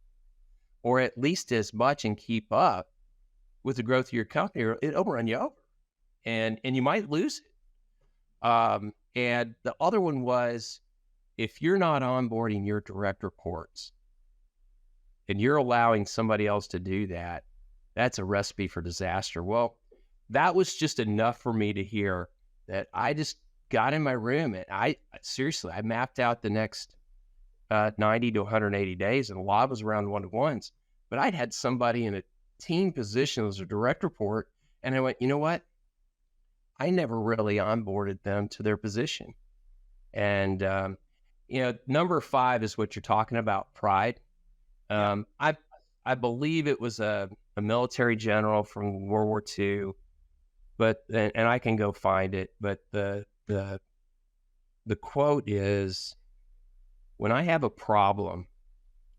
or at least as much and keep up with the growth of your company, or it'll run you over and you might lose it. And the other one was, if you're not onboarding your direct reports and you're allowing somebody else to do that, that's a recipe for disaster. Well, that was just enough for me to hear that. I just got in my room and I mapped out the next 90 to 180 days, and a lot was around one-to-ones. But I'd had somebody in a team position as a direct report, and I went, you know what? I never really onboarded them to their position. And, number 5 is what you're talking about, pride. I believe it was a military general from World War II, and I can go find it, but the quote is, when I have a problem,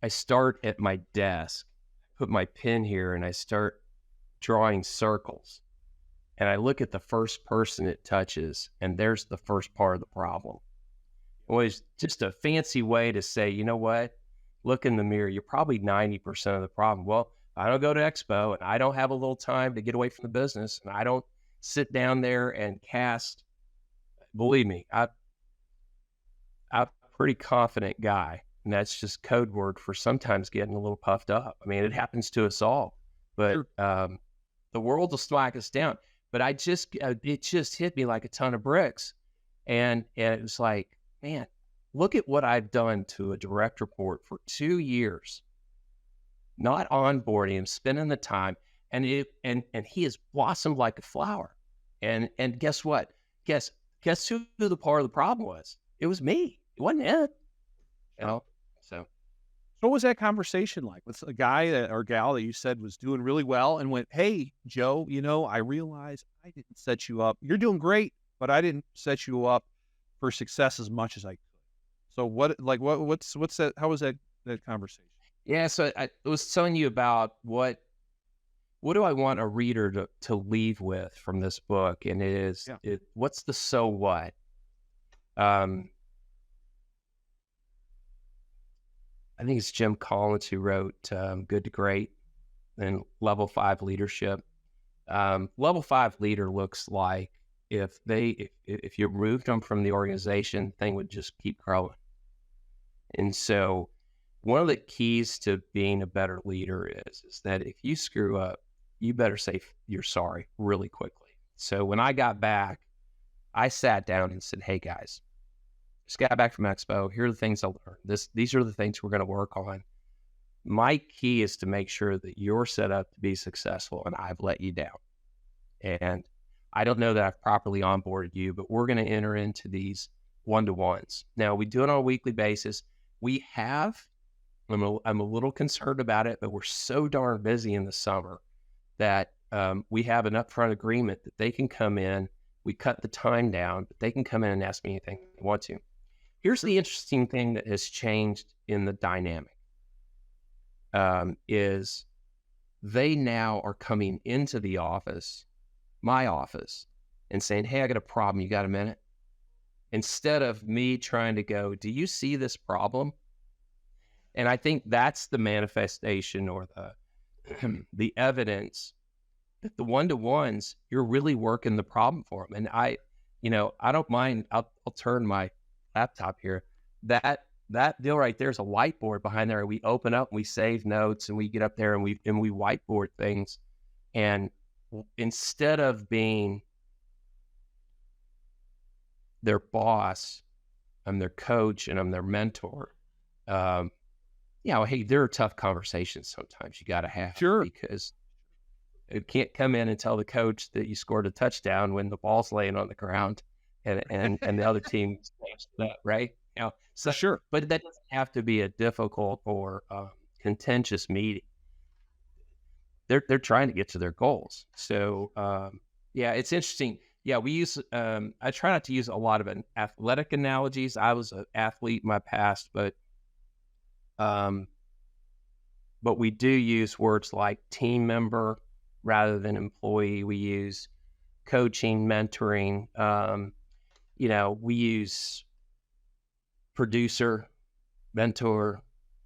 I start at my desk, put my pen here, and I start drawing circles. And I look at the first person it touches, and there's the first part of the problem. It was just a fancy way to say, you know what? Look in the mirror. You're probably 90% of the problem. Well, I don't go to Expo, and I don't have a little time to get away from the business, and I don't sit down there and cast. Believe me, I'm a pretty confident guy, and that's just code word for sometimes getting a little puffed up. I mean, it happens to us all, but Sure. the world will slack us down. But it just hit me like a ton of bricks, and it was like, man, look at what I've done to a direct report for 2 years, not onboarding him, spending the time, and he has blossomed like a flower. And guess what? Guess who the part of the problem was? It was me. It wasn't it. You know? So What was that conversation like with a guy or gal that you said was doing really well and went, "Hey, Joe, I realize I didn't set you up. You're doing great, but I didn't set you up for success as much as I could." So what's that? How was that conversation? yeah, so I was telling you about what do I want a reader to leave with from this book, and what's the so what? I think it's Jim Collins who wrote Good to Great and Level 5 Leadership. Level 5 leader looks like if you removed them from the organization, thing would just keep growing. And so one of the keys to being a better leader is that if you screw up, you better say you're sorry really quickly. So when I got back, I sat down and said, hey guys, just got back from Expo. Here are the things I learned. These are the things we're going to work on. My key is to make sure that you're set up to be successful, and I've let you down. And I don't know that I've properly onboarded you, but we're going to enter into these one-to-ones. Now, we do it on a weekly basis. We have, I'm a little concerned about it, but we're so darn busy in the summer that we have an upfront agreement that they can come in. We cut the time down, but they can come in and ask me anything they want to. Here's the interesting thing that has changed in the dynamic, is they now are coming into the office, my office, and saying, hey, I got a problem. You got a minute? Instead of me trying to go, do you see this problem? And I think that's the manifestation or the evidence that the one-to-ones, you're really working the problem for them. And I don't mind. I'll turn my laptop here. That deal right there is a whiteboard behind there. We open up, and we save notes, and we get up there and we whiteboard things. And instead of being their boss, I'm their coach and I'm their mentor. Hey, there are tough conversations sometimes you got to have. Sure. Because you can't come in and tell the coach that you scored a touchdown when the ball's laying on the ground and the other team smashed it up, right? So Sure. But that doesn't have to be a difficult or contentious meeting. They're trying to get to their goals. So it's interesting. Yeah, we use. I try not to use a lot of athletic analogies. I was an athlete in my past, but we do use words like team member rather than employee. We use coaching, mentoring. We use producer, mentor,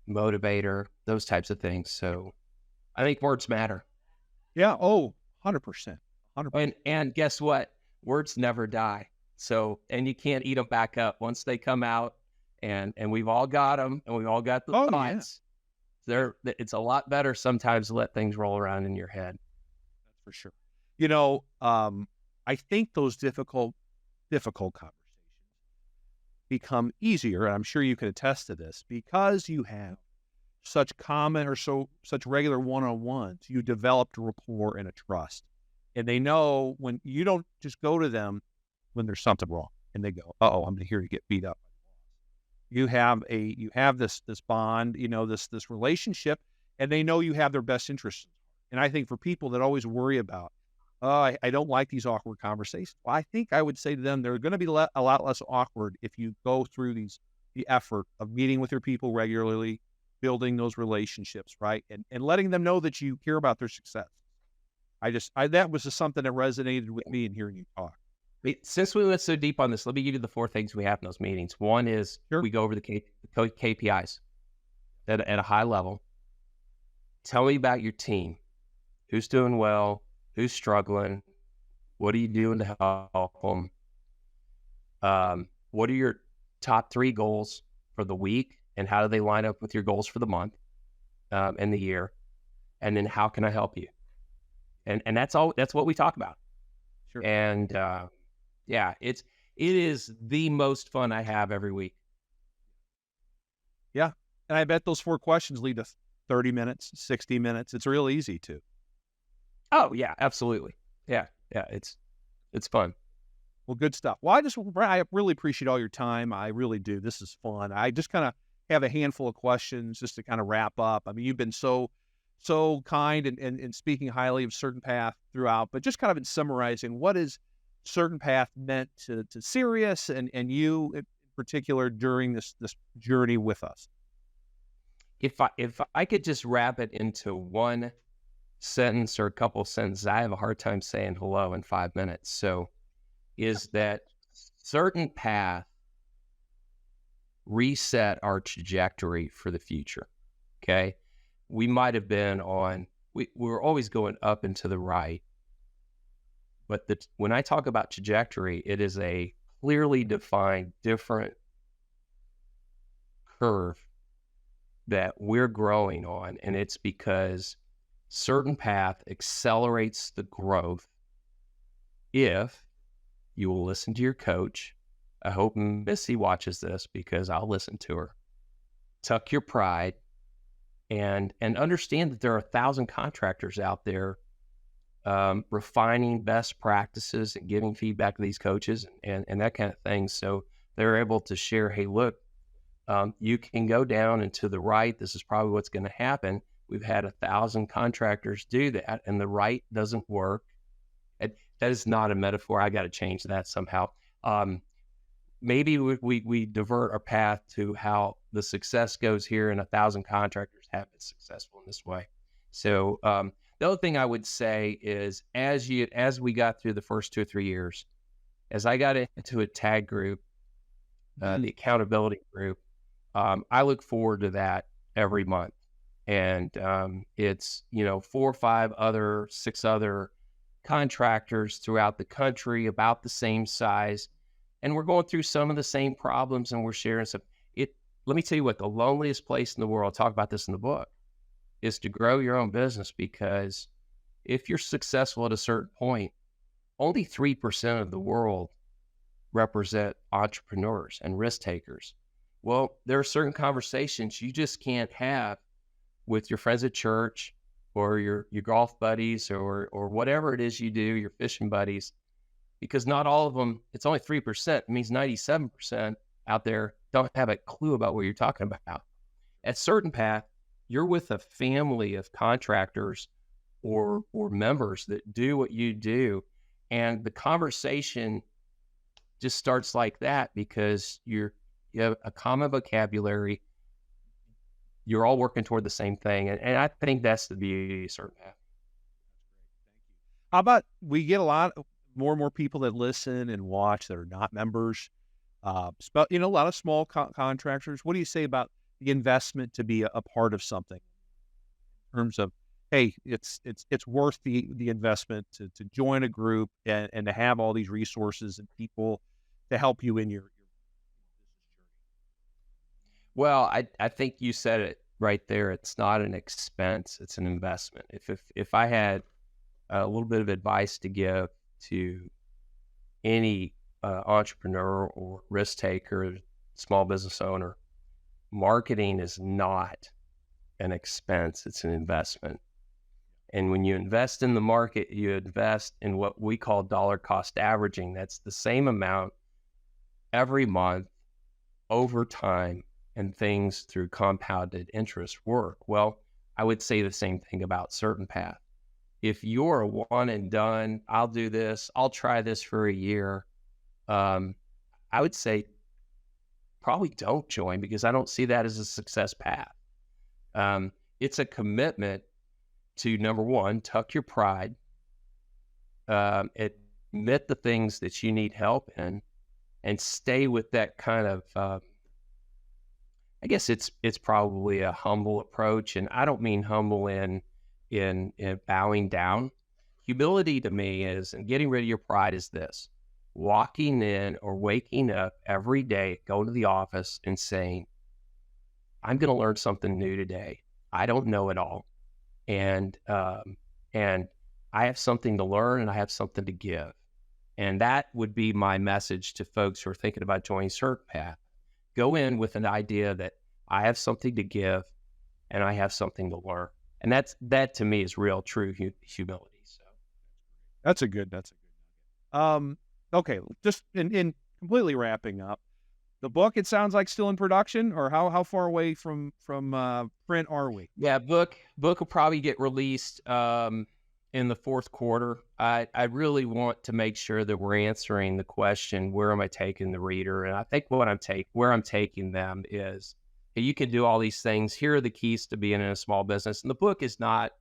motivator, those types of things. So I think words matter. Yeah. Oh, 100%. 100%. And guess what? Words never die. So, and you can't eat them back up once they come out, and we've all got them, and we've all got the thoughts. Yeah. It's a lot better sometimes to let things roll around in your head. That's for sure. You know, I think those difficult conversations become easier, and I'm sure you can attest to this, because you have such common or such regular one-on-ones. You developed a rapport and a trust, and they know when you don't just go to them when there's something wrong, and they go, "Uh-oh, I'm here to get beat up." You have this bond, this relationship, and they know you have their best interests. And I think for people that always worry about, "Oh, I don't like these awkward conversations." Well, I think I would say to them, they're gonna be a lot less awkward if you go through the effort of meeting with your people regularly, building those relationships, right? And letting them know that you care about their success. That was just something that resonated with me in hearing you talk. Since we went so deep on this, let me give you the 4 things we have in those meetings. One is Sure. we go over the KPIs at a high level. Tell me about your team. Who's doing well? Who's struggling? What are you doing to help them? What are your top 3 goals for the week, and how do they line up with your goals for the month and the year? And then how can I help you? And that's all. That's what we talk about. Sure. And yeah, it is the most fun I have every week. Yeah. And I bet those 4 questions lead to 30 minutes, 60 minutes. It's real easy to. Oh yeah, absolutely. Yeah, it's fun. Well, good stuff. Well, I really appreciate all your time. I really do. This is fun. I just kind of have a handful of questions just to kind of wrap up. I mean, you've been so kind and speaking highly of Certain Path throughout, but just kind of in summarizing, what is Certain Path meant to Sirius and you in particular during this journey with us? If I could just wrap it into one sentence or a couple of sentences, I have a hard time saying hello in 5 minutes. So is that Certain Path reset our trajectory for the future. Okay. We might have been we're always going up and to the right. But when I talk about trajectory, it is a clearly defined, different curve that we're growing on. And it's because Certain Path accelerates the growth if you will listen to your coach. I hope Missy watches this because I'll listen to her. Tuck your pride and understand that there are 1,000 contractors out there refining best practices and giving feedback to these coaches and that kind of thing. So they're able to share, hey, look, you can go down and to the right. This is probably what's going to happen. We've had 1,000 contractors do that, and the right doesn't work. That is not a metaphor. I got to change that somehow. Maybe we divert our path to how the success goes here, and 1,000 contractors have been successful in this way. So the other thing I would say is, as we got through the first 2 or 3 years, as I got into a tag group, the accountability group, I look forward to that every month. And it's 4 or 5 other, 6 other contractors throughout the country about the same size, and we're going through some of the same problems, and we're sharing some. Let me tell you what, the loneliest place in the world, talk about this in the book, is to grow your own business, because if you're successful at a certain point, only 3% of the world represent entrepreneurs and risk takers. Well, there are certain conversations you just can't have with your friends at church or your golf buddies or whatever it is you do, your fishing buddies, because not all of them, it's only 3%. It means 97% out there don't have a clue about what you're talking about. At Certain Path, you're with a family of contractors or members that do what you do. And the conversation just starts like that because you have a common vocabulary. You're all working toward the same thing. And I think that's the beauty of Certain Path. How about we get a lot more and more people that listen and watch that are not members, a lot of small contractors. What do you say about the investment to be a part of something in terms of, hey, it's worth the investment to join a group and to have all these resources and people to help you in your business journey? Well, I think you said it right there. It's not an expense, it's an investment. If I had a little bit of advice to give to any entrepreneur or risk taker, small business owner. Marketing is not an expense, it's an investment. And when you invest in the market, you invest in what we call dollar cost averaging. That's the same amount every month over time, and things through compounded interest work. Well, I would say the same thing about Certain Path. If you're a one and done, I'll do this, I'll try this for a year, I would say probably don't join, because I don't see that as a success path. It's a commitment to, number one, tuck your pride, admit the things that you need help in, and stay with that kind of, I guess it's probably a humble approach. And I don't mean humble in bowing down. Humility to me is, and getting rid of your pride is this: walking in or waking up every day, going to the office and saying, I'm going to learn something new today. I don't know it all. And I have something to learn, and I have something to give. And that would be my message to folks who are thinking about joining Certain Path. Go in with an idea that I have something to give and I have something to learn. And that to me is real, true humility. So That's a good. Okay, just in completely wrapping up, the book, it sounds like still in production, or how far away from print are we? yeah, book will probably get released in the fourth quarter. I really want to make sure that we're answering the question, where am I taking the reader? And I think where I'm taking them is, hey, you can do all these things. Here are the keys to being in a small business. And the book is not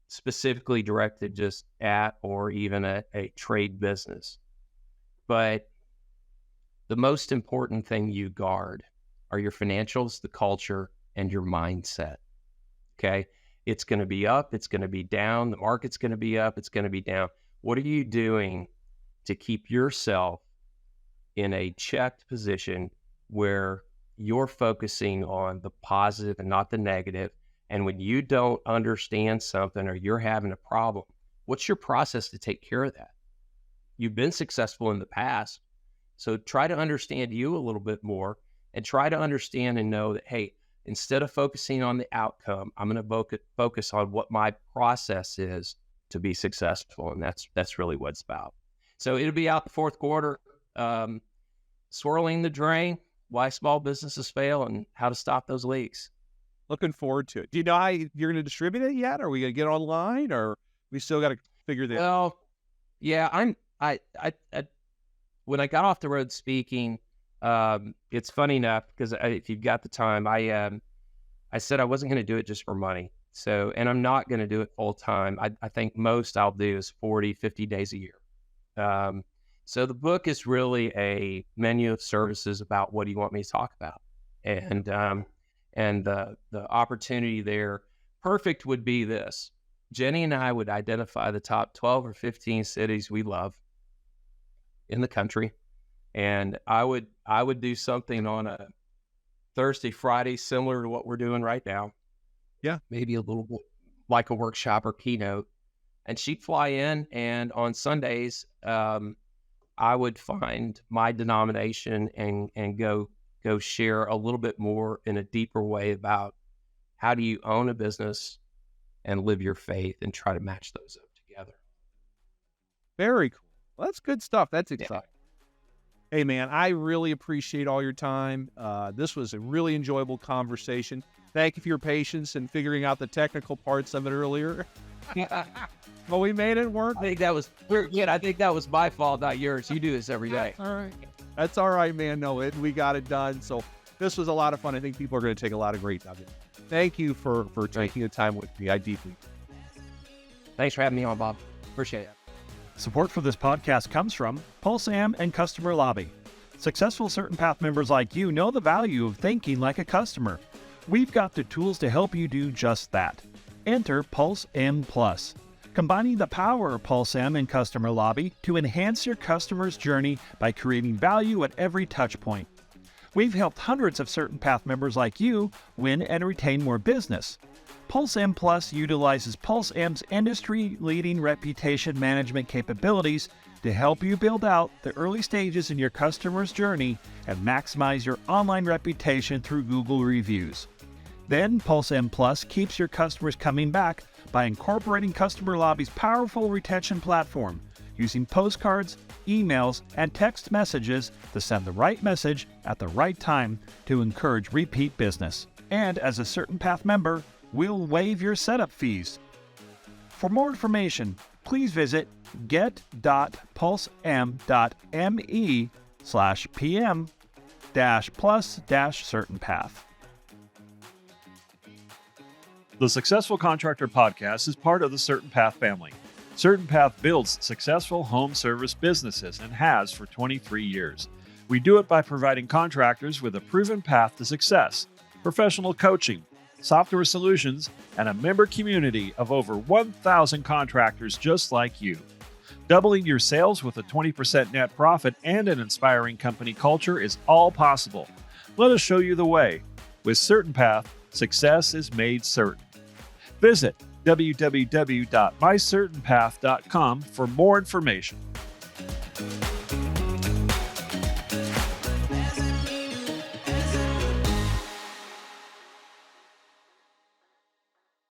specifically directed just at or even a trade business. But the most important thing you guard are your financials, the culture, and your mindset. Okay? It's going to be up, it's going to be down, the market's going to be up, it's going to be down. What are you doing to keep yourself in a checked position where you're focusing on the positive and not the negative? And when you don't understand something or you're having a problem, what's your process to take care of that? You've been successful in the past, so try to understand you a little bit more, and try to understand and know that, hey, instead of focusing on the outcome, I'm going to focus on what my process is to be successful. And that's really what it's about. So it'll be out the fourth quarter. Swirling the Drain, Why Small Businesses Fail and How to Stop Those Leaks. Looking forward to it. Do you know how you're going to distribute it yet? Are we going to get online, or we still got to figure that out? Well, yeah, I when I got off the road speaking, it's funny enough, because if you've got the time, I said I wasn't going to do it just for money. So, and I'm not going to do it full time. I think most I'll do is 40, 50 days a year. So the book is really a menu of services about what do you want me to talk about. And the opportunity there, perfect would be this. Jeni and I would identify the top 12 or 15 cities we love in the country. And I would do something on a Thursday, Friday, similar to what we're doing right now. Yeah. Maybe a little bit like a workshop or keynote. And she'd fly in, and on Sundays, I would find my denomination and go share a little bit more in a deeper way about how do you own a business and live your faith, and try to match those up together. Very cool. Well, that's good stuff. That's exciting. Yeah. Hey, man, I really appreciate all your time. This was a really enjoyable conversation. Thank you for your patience and figuring out the technical parts of it earlier. But we made it work. I think that was my fault, not yours. You do this every day. All right. That's all right, man. No, we got it done. So this was a lot of fun. I think people are going to take a lot of great nuggets. Thank you for taking the time with me. I deeply. Thanks for having me on, Bob. Appreciate it. Support for this podcast comes from Pulse Am and Customer Lobby. Successful Certain Path members like you know the value of thinking like a customer. We've got the tools to help you do just that. Enter Pulse M Plus, combining the power of Pulse M and Customer Lobby to enhance your customer's journey by creating value at every touch point. We've helped hundreds of Certain Path members like you win and retain more business. Pulse M Plus utilizes Pulse M's industry-leading reputation management capabilities to help you build out the early stages in your customer's journey and maximize your online reputation through Google reviews. Then, Pulse M Plus keeps your customers coming back by incorporating Customer Lobby's powerful retention platform, using postcards, emails, and text messages to send the right message at the right time to encourage repeat business. And as a Certain Path member, we'll waive your setup fees. For more information, please visit get.pulsem.me/PM-plus-CertainPath. The Successful Contractor podcast is part of the Certain Path family. Certain Path builds successful home service businesses and has for 23 years. We do it by providing contractors with a proven path to success, professional coaching, software solutions, and a member community of over 1,000 contractors just like you. Doubling your sales with a 20% net profit and an inspiring company culture is all possible. Let us show you the way. With Certain Path, success is made certain. Visit www.mycertainpath.com for more information.